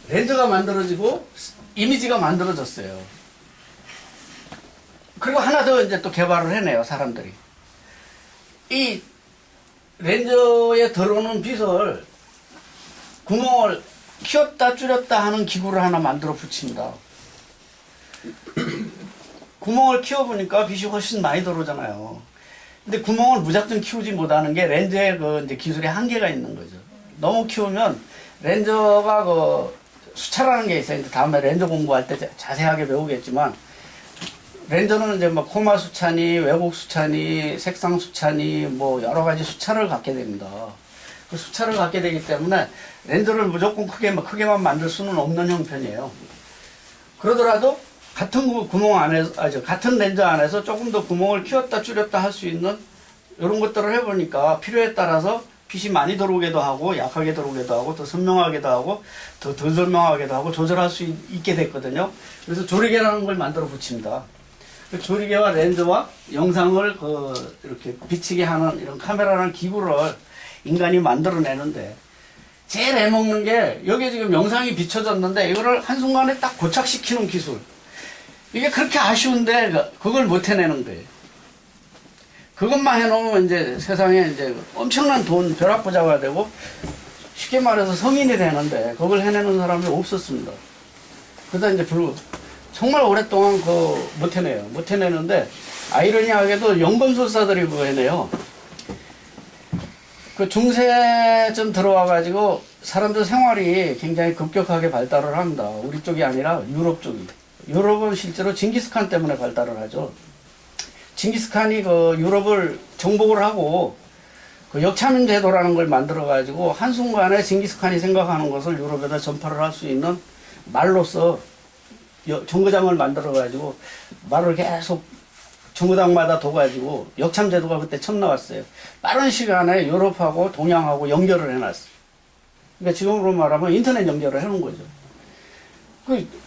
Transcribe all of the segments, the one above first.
렌즈가 만들어지고 이미지가 만들어졌어요. 그리고 하나 더 이제 또 개발을 해내요, 사람들이. 이 렌즈에 들어오는 빛을 구멍을 키웠다 줄였다 하는 기구를 하나 만들어 붙입니다. 구멍을 키워보니까 빛이 훨씬 많이 들어오잖아요. 근데 구멍을 무작정 키우지 못하는 게 렌즈의 그 이제 기술의 한계가 있는 거죠. 너무 키우면 렌즈가 그 수차라는 게 있어요. 다음에 렌즈 공부할 때 자세하게 배우겠지만, 렌즈는 이제 뭐 코마 수차니, 왜곡 수차니, 색상 수차니, 뭐 여러 가지 수차를 갖게 됩니다. 그 수차를 갖게 되기 때문에 렌즈를 무조건 크게만 만들 수는 없는 형편이에요. 그러더라도 같은 구멍 안에서, 같은 렌즈 안에서 조금 더 구멍을 키웠다 줄였다 할 수 있는 이런 것들을 해보니까 필요에 따라서 빛이 많이 들어오기도 하고 약하게 들어오기도 하고 더 선명하게도 하고 더 선명하게도 하고 조절할 수 있게 됐거든요. 그래서 조리개라는 걸 만들어 붙입니다. 그 조리개와 렌즈와 영상을 이렇게 비치게 하는 이런 카메라라는 기구를 인간이 만들어내는데, 제일 애먹는 게 여기 지금 영상이 비춰졌는데 이거를 한순간에 딱 고착시키는 기술. 이게 그렇게 아쉬운데 그걸 못 해내는 거예요. 그것만 해놓으면 이제 세상에 이제 엄청난 돈 벼락부자가 되고 쉽게 말해서 성인이 되는데 그걸 해내는 사람이 없었습니다. 그러다 이제 정말 오랫동안 못 해내요. 못 해내는데 아이러니하게도 연금술사들이 그거 해내요. 그 중세쯤 들어와가지고 사람들 생활이 굉장히 급격하게 발달을 합니다. 우리 쪽이 아니라 유럽 쪽이. 유럽은 실제로 징기스칸 때문에 발달을 하죠. 징기스칸이 유럽을 정복을 하고 역차민 제도라는 걸 만들어가지고 한순간에 징기스칸이 생각하는 것을 유럽에다 전파를 할 수 있는 말로서 정거장을 만들어가지고 말을 계속 정거장마다 둬가지고 역참 제도가 그때 처음 나왔어요. 빠른 시간에 유럽하고 동양하고 연결을 해놨어요. 그러니까 지금으로 말하면 인터넷 연결을 해놓은 거죠.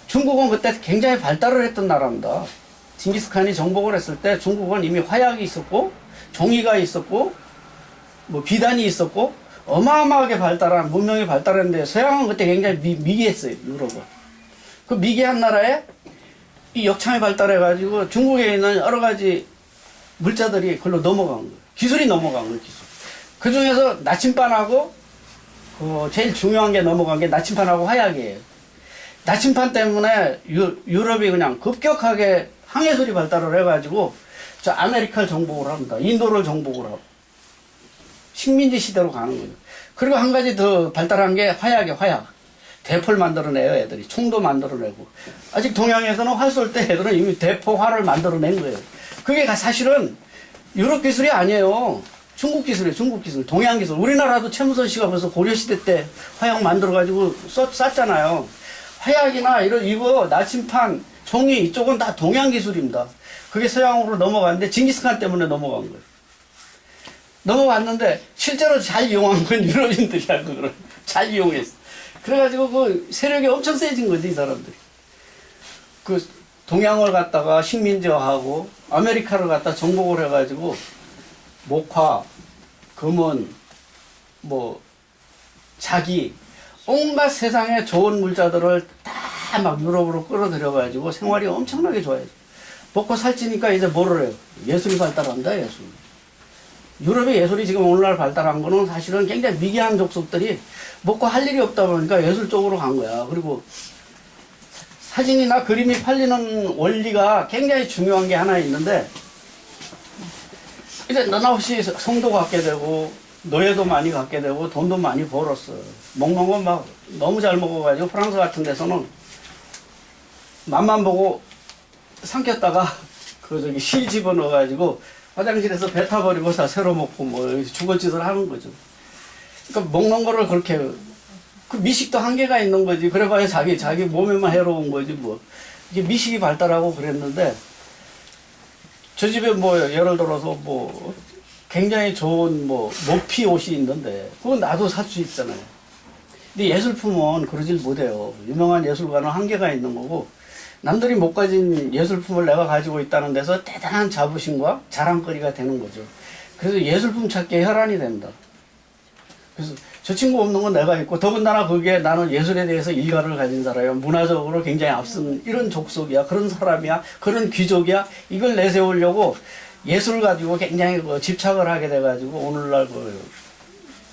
중국은 그때 굉장히 발달을 했던 나라입니다. 징기스칸이 정복을 했을 때 중국은 이미 화약이 있었고 종이가 있었고 뭐 비단이 있었고 어마어마하게 발달한 문명이 발달했는데 서양은 그때 굉장히 미개했어요. 유럽은. 그 미개한 나라에 이 역참이 발달해가지고 중국에 있는 여러 가지 물자들이 그걸로 넘어간 거예요. 기술이 넘어간 거예요. 기술. 그 중에서 나침반하고 제일 중요한 게 넘어간 게 나침반하고 화약이에요. 나침반 때문에 유럽이 그냥 급격하게 항해술이 발달을 해가지고 저 아메리카를 정복을 합니다. 인도를 정복을 하고 식민지 시대로 가는 거죠. 그리고 한 가지 더 발달한 게 화약이에요. 화약. 대포를 만들어내요. 애들이 총도 만들어내고. 아직 동양에서는 활 쏠 때 애들은 이미 대포 활을 만들어낸 거예요. 그게 사실은 유럽 기술이 아니에요. 중국 기술이에요. 중국 기술. 동양 기술. 우리나라도 최무선 씨가 벌써 고려시대 때 화약 만들어가지고 쐈잖아요. 화약이나 이거 나침판, 종이 이쪽은 다 동양 기술입니다. 그게 서양으로 넘어갔는데 징기스칸 때문에 넘어간 거예요. 넘어갔는데 실제로 잘 이용한 건 유럽인들이야. 그거를 잘 이용했어. 그래가지고 세력이 엄청 세진 거지, 이 사람들이. 동양을 갖다가 식민지화하고 아메리카를 갖다 정복을 해가지고 목화, 금은, 자기, 온갖 세상에 좋은 물자들을 다 막 유럽으로 끌어들여가지고 생활이 엄청나게 좋아요. 먹고 살찌니까 이제 뭐를 해요? 예술이 발달한다, 예술. 유럽의 예술이 지금 오늘날 발달한 거는 사실은 굉장히 미개한 족속들이 먹고 할 일이 없다 보니까 예술 쪽으로 간 거야. 그리고 사진이나 그림이 팔리는 원리가 굉장히 중요한 게 하나 있는데, 이제 너나없이 성도 갖게 되고 노예도 많이 갖게 되고 돈도 많이 벌었어. 먹는 건 막 너무 잘 먹어가지고 프랑스 같은 데서는 맛만 보고 삼켰다가 실 집어넣어가지고 화장실에서 뱉어버리고 다 새로 먹고 주거짓을 하는 거죠. 그러니까 먹는 거를 그렇게 그 미식도 한계가 있는 거지. 그래봐야 자기 몸에만 해로운 거지 이게 미식이 발달하고 그랬는데, 저 집에 예를 들어서 굉장히 좋은 모피 옷이 있는데 그건 나도 살 수 있잖아요. 근데 예술품은 그러질 못해요. 유명한 예술가는 한계가 있는 거고, 남들이 못 가진 예술품을 내가 가지고 있다는 데서 대단한 자부심과 자랑거리가 되는 거죠. 그래서 예술품 찾기에 혈안이 된다. 그래서 저 친구 없는 건 내가 있고, 더군다나 거기에 나는 예술에 대해서 일가를 가진 사람이야. 문화적으로 굉장히 앞선 이런 족속이야. 그런 사람이야. 그런 귀족이야. 이걸 내세우려고 예술을 가지고 굉장히 집착을 하게 돼가지고 오늘날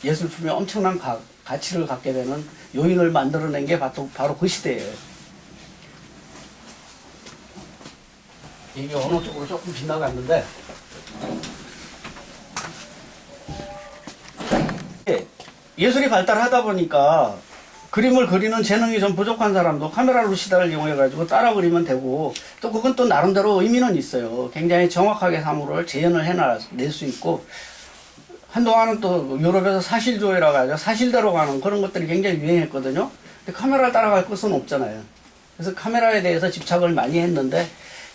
예술품에 엄청난 가치를 갖게 되는 요인을 만들어낸 게 바로 그 시대예요. 이게 어느 쪽으로 조금 빗나갔는데, 예술이 발달하다 보니까 그림을 그리는 재능이 좀 부족한 사람도 카메라 루시다를 이용해가지고 따라 그리면 되고, 또 그건 또 나름대로 의미는 있어요. 굉장히 정확하게 사물을 재현을 해낼 수 있고, 한동안은 또 유럽에서 사실조회라고 하죠. 사실대로 가는 그런 것들이 굉장히 유행했거든요. 근데 카메라를 따라갈 것은 없잖아요. 그래서 카메라에 대해서 집착을 많이 했는데,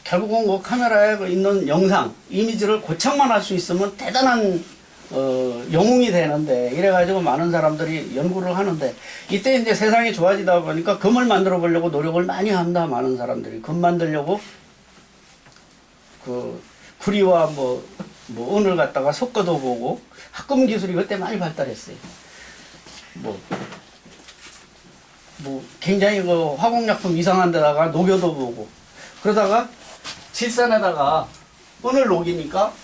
결국은 그 카메라에 있는 영상, 이미지를 고착만 할 수 있으면 대단한 영웅이 되는데, 이래가지고 많은 사람들이 연구를 하는데, 이때 이제 세상이 좋아지다 보니까 금을 만들어 보려고 노력을 많이 한다. 많은 사람들이 금 만들려고 구리와 은을 갖다가 섞어도 보고, 합금 기술이 그때 많이 발달했어요. 굉장히 화공약품 이상한 데다가 녹여도 보고, 그러다가 질산에다가 은을 녹이니까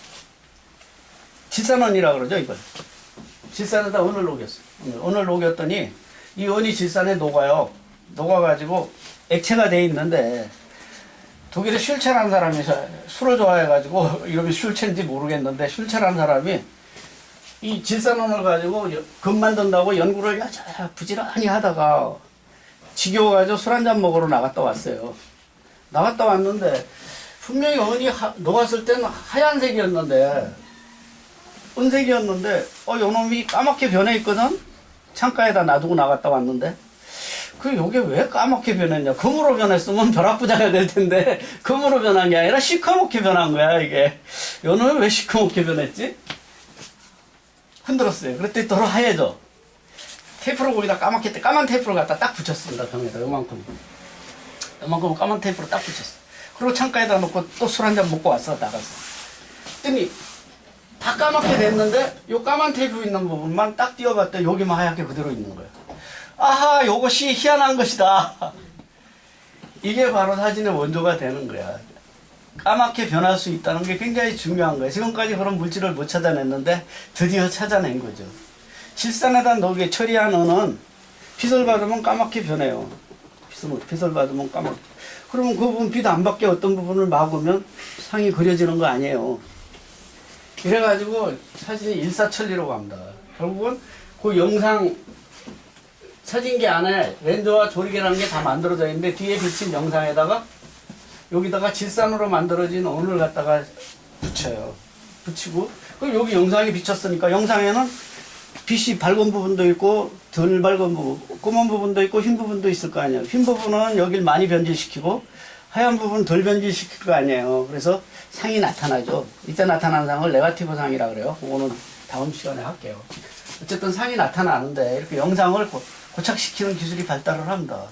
질산은이라 그러죠, 이걸. 질산에다 은을 녹였어요. 은을 녹였더니 이 은이 질산에 녹아요. 녹아가지고 액체가 돼 있는데, 독일에 슐체라는 사람이 술을 좋아해가지고, 이름이 슐체인지 모르겠는데, 슐체라는 사람이 이 질산은을 가지고 금 만든다고 연구를 부지런히 하다가 지겨워가지고 술 한잔 먹으러 나갔다 왔어요. 나갔다 왔는데, 분명히 은이 녹았을 때는 하얀색이었는데, 은색이었는데, 요놈이 까맣게 변해 있거든? 창가에다 놔두고 나갔다 왔는데, 요게 왜 까맣게 변했냐? 금으로 변했으면 벼락부자가 될 텐데, 금으로 변한 게 아니라 시커멓게 변한 거야, 이게. 요놈이 왜 시커멓게 변했지? 흔들었어요. 그랬더니 또 하얘져. 테이프로 거기다 까만 테이프를 갖다 딱 붙였습니다, 병에다. 요만큼 까만 테이프로 딱 붙였어. 그리고 창가에다 놓고 또 술 한잔 먹고 왔어, 나갔어. 그랬더니, 다 까맣게 됐는데, 요 까만 테이프 있는 부분만 딱 띄워봤더니 여기만 하얗게 그대로 있는 거야. 아하, 요것이 희한한 것이다. 이게 바로 사진의 원조가 되는 거야. 까맣게 변할 수 있다는 게 굉장히 중요한 거예요. 지금까지 그런 물질을 못 찾아냈는데 드디어 찾아낸 거죠. 질산에다 녹여 처리한 은은 빛을 받으면 까맣게 변해요. 빛을 받으면 까맣게. 그러면 그 부분 빛 안 받게 어떤 부분을 막으면 상이 그려지는 거 아니에요. 이래가지고 사진이 일사천리로 갑니다. 결국은 그 영상 사진기 안에 렌즈와 조리개라는 게 다 만들어져 있는데, 뒤에 비친 영상에다가 여기다가 질산으로 만들어진 은을 갖다가 붙여요. 붙이고, 그럼 여기 영상이 비쳤으니까 영상에는 빛이 밝은 부분도 있고 덜 밝은 부분, 검은 부분도 있고 흰 부분도 있을 거 아니에요. 흰 부분은 여길 많이 변질시키고 하얀 부분 덜 변질시킬 거 아니에요. 그래서 상이 나타나죠. 이때 나타난 상을 네거티브 상이라 그래요. 그거는 다음 시간에 할게요. 어쨌든 상이 나타나는데, 이렇게 영상을 고착시키는 기술이 발달을 합니다.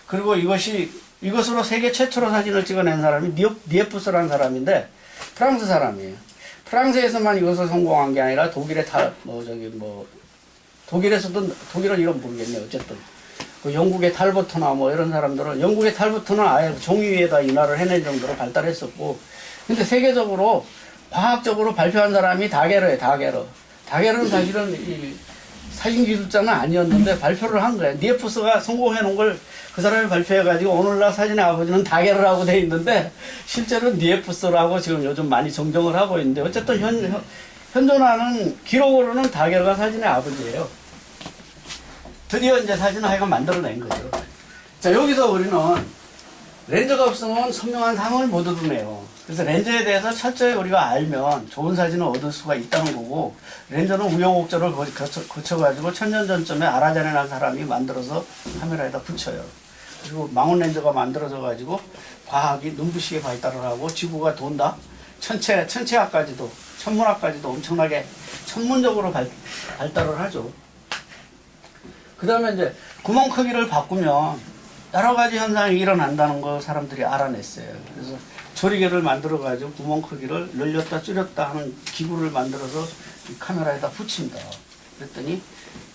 그리고 이것으로 세계 최초로 사진을 찍어낸 사람이 니에프스라는 사람인데, 프랑스 사람이에요. 프랑스에서만 이것을 성공한 게 아니라 독일에서도, 독일은 이런 모르겠네요. 어쨌든. 영국의 탈버트나 이런 사람들은, 영국의 탈버트는 아예 종이 위에다 인화를 해낼 정도로 발달했었고, 근데 세계적으로, 과학적으로 발표한 사람이 다게르예요, 다게르. 다게르는 사실은 이 사진 기술자는 아니었는데 발표를 한 거예요. 니에프스가 성공해 놓은 걸 그 사람이 발표해가지고 오늘날 사진의 아버지는 다게르라고 돼 있는데, 실제로 니에프스라고 지금 요즘 많이 정정을 하고 있는데, 어쨌든 현존하는 기록으로는 다게르가 사진의 아버지예요. 드디어 이제 사진을 하여간 만들어낸 거죠. 자, 여기서 우리는 렌즈가 없으면 선명한 상을 못 얻어내요. 그래서 렌즈에 대해서 철저히 우리가 알면 좋은 사진을 얻을 수가 있다는 거고, 렌즈는 우여곡절을 거쳐가지고 천년 전쯤에 아라자네라는 사람이 만들어서 카메라에다 붙여요. 그리고 망원 렌즈가 만들어져가지고 과학이 눈부시게 발달을 하고 지구가 돈다. 천체학까지도, 천문학까지도 엄청나게 천문적으로 발달을 하죠. 그 다음에 이제 구멍 크기를 바꾸면 여러 가지 현상이 일어난다는 거 사람들이 알아냈어요. 그래서 조리개를 만들어가지고 구멍 크기를 늘렸다 줄였다 하는 기구를 만들어서 이 카메라에다 붙입니다. 그랬더니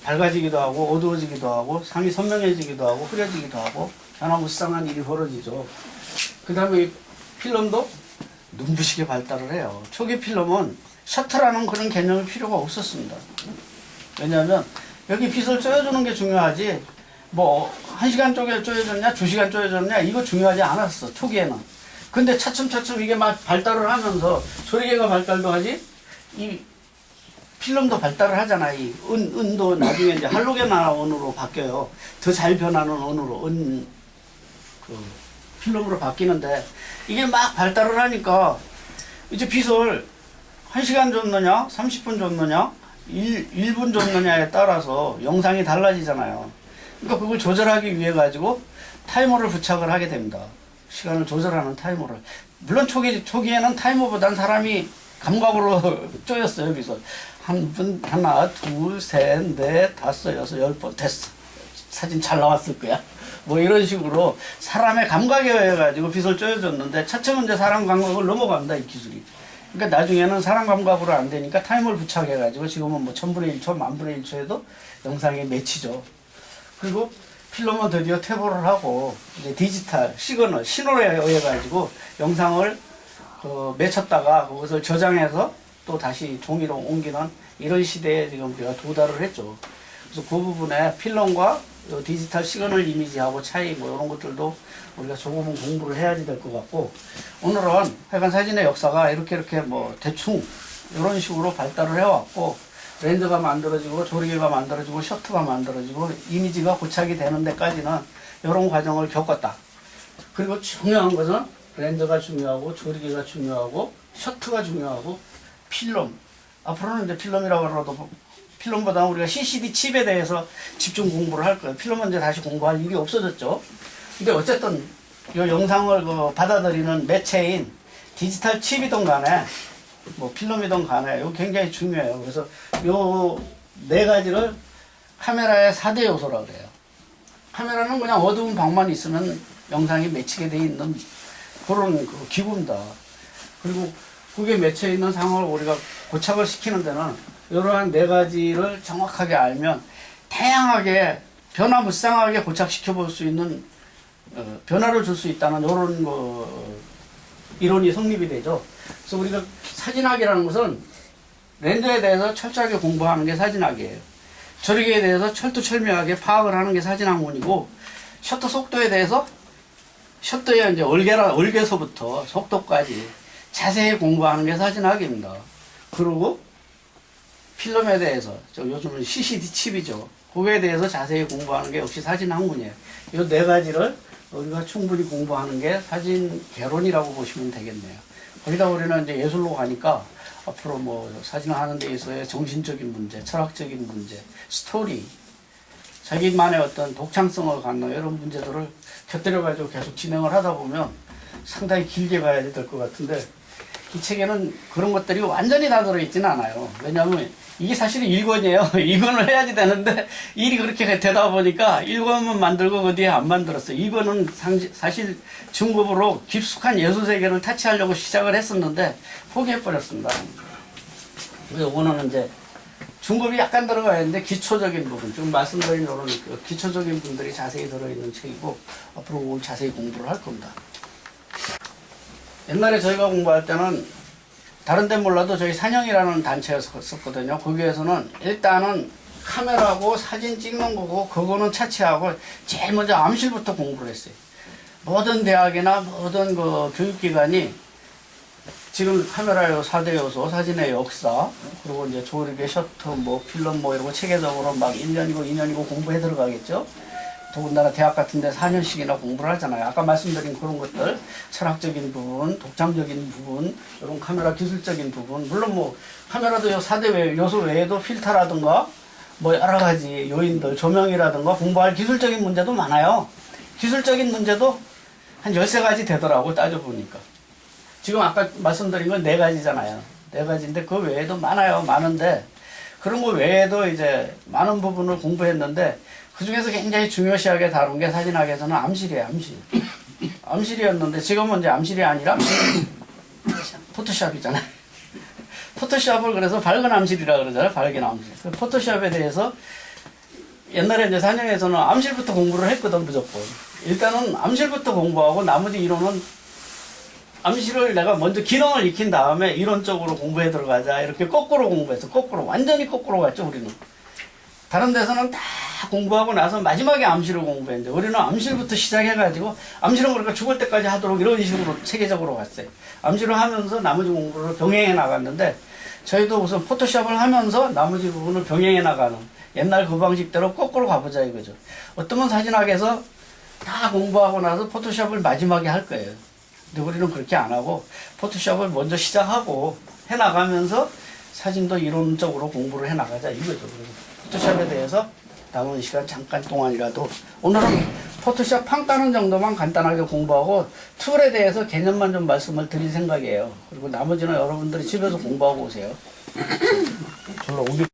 밝아지기도 하고 어두워지기도 하고 상이 선명해지기도 하고 흐려지기도 하고 변화무쌍한 일이 벌어지죠. 그 다음에 필름도 눈부시게 발달을 해요. 초기 필름은 셔터라는 그런 개념이 필요가 없었습니다. 왜냐하면 여기 빛을 쪼여주는 게 중요하지 뭐 1시간 쪼개 쪼여졌냐 2시간 쪼여졌냐 이거 중요하지 않았어 초기에는. 근데 차츰차츰 이게 막 발달을 하면서 조리개가 발달도 하지 이 필름도 발달을 하잖아. 이 은도 나중에 이제 할로겐 은으로 바뀌어요. 더 잘 변하는 은으로 필름으로 바뀌는데 이게 막 발달을 하니까 이제 빛을 1시간 줬느냐 30분 줬느냐 1분 줬느냐에 따라서 영상이 달라지잖아요. 그러니까 그걸 조절하기 위해 가지고 타이머를 부착을 하게 됩니다. 시간을 조절하는 타이머를. 물론 초기에는 타이머보단 사람이 감각으로 쪼였어요. 그래서 한 분, 하나, 둘, 셋, 넷, 다섯, 여섯, 10번 됐어. 사진 잘 나왔을 거야. 뭐 이런 식으로 사람의 감각에 의해 가지고 빛을 쪼여줬는데 차츰은 이제 사람 감각을 넘어간다 이 기술이. 그러니까 나중에는 사람 감각으로 안 되니까 타이머를 부착해 가지고 지금은 뭐 1000분의 1초, 10,000분의 1초에도 영상이 맺히죠. 그리고 필름은 드디어 퇴보를 하고 이제 디지털 시그널 신호에 의해 가지고 영상을 맺혔다가 그것을 저장해서 또 다시 종이로 옮기는 이런 시대에 지금 우리가 도달을 했죠. 그래서 그 부분에 필름과 디지털 시그널 이미지하고 차이 뭐 이런 것들도 우리가 조금은 공부를 해야지 될 것 같고, 오늘은 하여간 사진의 역사가 이렇게 뭐 대충 이런 식으로 발달을 해왔고, 렌즈가 만들어지고 조리개가 만들어지고 셔터가 만들어지고 이미지가 고착이 되는 데까지는 이런 과정을 겪었다. 그리고 중요한 것은 렌즈가 중요하고 조리개가 중요하고 셔터가 중요하고 필름. 앞으로는 이제 필름이라고 하더라도 필름보다 우리가 CCD 칩에 대해서 집중 공부를 할 거예요. 필름은 이제 다시 공부할 일이 없어졌죠. 근데 어쨌든 이 영상을 받아들이는 매체인 디지털 칩이든 간에 뭐 필름이든 간에 이거 굉장히 중요해요. 그래서 요 네 가지를 카메라의 4대 요소라고 그래요. 카메라는 그냥 어두운 방만 있으면 영상이 맺히게 돼 있는 그런 기구입니다. 그리고 그게 맺혀 있는 상황을 우리가 고착을 시키는 데는 이러한 네 가지를 정확하게 알면 다양하게 변화무쌍하게 고착시켜 볼 수 있는 변화를 줄 수 있다는 이런 이론이 성립이 되죠. 그래서 우리가 사진학이라는 것은 렌즈에 대해서 철저하게 공부하는 게 사진학이에요. 조리개에 대해서 철두철미하게 파악을 하는 게 사진학문이고, 셔터 속도에 대해서 셔터의 이제 얼개서부터 속도까지 자세히 공부하는 게 사진학입니다. 그리고 필름에 대해서 요즘은 CCD 칩이죠. 그거에 대해서 자세히 공부하는 게 역시 사진학문이에요. 이 네 가지를 우리가 충분히 공부하는 게 사진 개론이라고 보시면 되겠네요. 거기다 우리는 이제 예술로 가니까 앞으로 뭐 사진을 하는 데 있어서의 정신적인 문제, 철학적인 문제, 스토리, 자기만의 어떤 독창성을 갖는 이런 문제들을 곁들여가지고 계속 진행을 하다 보면 상당히 길게 가야 될 것 같은데, 이 책에는 그런 것들이 완전히 다 들어있지는 않아요. 왜냐하면 이게 사실은 1권이에요. 2권을 해야지 되는데 일이 그렇게 되다 보니까 1권만 만들고 그 뒤에 안 만들었어요. 2권은 사실 중급으로 깊숙한 예술세계를 타치하려고 시작을 했었는데 포기해버렸습니다. 이거는 이제 중급이 약간 들어가 있는데 기초적인 부분, 지금 말씀드린 이런 기초적인 분들이 자세히 들어있는 책이고 앞으로 그걸 자세히 공부를 할 겁니다. 옛날에 저희가 공부할 때는 다른 데는 몰라도 저희 산영이라는 단체였었거든요. 거기에서는 일단은 카메라고 사진 찍는 거고 그거는 차치하고 제일 먼저 암실부터 공부를 했어요. 모든 대학이나 모든 교육기관이 지금 카메라의 4대 요소, 사진의 역사, 그리고 이제 조리개, 셔터, 뭐 필름 뭐 이런 거 체계적으로 막 1년이고 2년이고 공부해 들어가겠죠. 더군다나 대학 같은 데 4년씩이나 공부를 하잖아요. 아까 말씀드린 그런 것들, 철학적인 부분, 독창적인 부분, 이런 카메라 기술적인 부분, 물론 뭐 카메라도 4대 요소 외에도 필터라든가 뭐 여러 가지 요인들, 조명이라든가 공부할 기술적인 문제도 많아요. 기술적인 문제도 한 13가지 되더라고, 따져보니까. 지금 아까 말씀드린 건 4가지잖아요. 4가지인데 그 외에도 많은데, 그런 거 외에도 이제 많은 부분을 공부했는데, 그 중에서 굉장히 중요시하게 다룬 게 사진학에서는 암실이에요, 암실. 암실이었는데 지금은 이제 암실이 아니라 포토샵이잖아요. 포토샵을 그래서 밝은 암실이라 그러잖아요. 밝은 암실. 그 포토샵에 대해서 옛날에 이제 산영에서는 암실부터 공부를 했거든, 무조건. 일단은 암실부터 공부하고 나머지 이론은 암실을 내가 먼저 기능을 익힌 다음에 이론적으로 공부해 들어가자. 이렇게 거꾸로 공부해서 거꾸로, 완전히 거꾸로 갔죠, 우리는. 다른 데서는 다 공부하고 나서 마지막에 암실을 공부했는데 우리는 암실부터 시작해가지고 암실은 그러니까 죽을 때까지 하도록 이런 식으로 체계적으로 갔어요. 암실을 하면서 나머지 공부를 병행해 나갔는데 저희도 우선 포토샵을 하면서 나머지 부분을 병행해 나가는 옛날 그 방식대로 거꾸로 가보자 이거죠. 어떤 사진학에서 다 공부하고 나서 포토샵을 마지막에 할 거예요. 근데 우리는 그렇게 안 하고 포토샵을 먼저 시작하고 해나가면서 사진도 이론적으로 공부를 해나가자 이거죠. 그래서 포토샵에 대해서 남은 시간 잠깐 동안이라도 오늘은 포토샵 판 까는 정도만 간단하게 공부하고 툴에 대해서 개념만 좀 말씀을 드릴 생각이에요. 그리고 나머지는 여러분들이 집에서 공부하고 오세요. 별로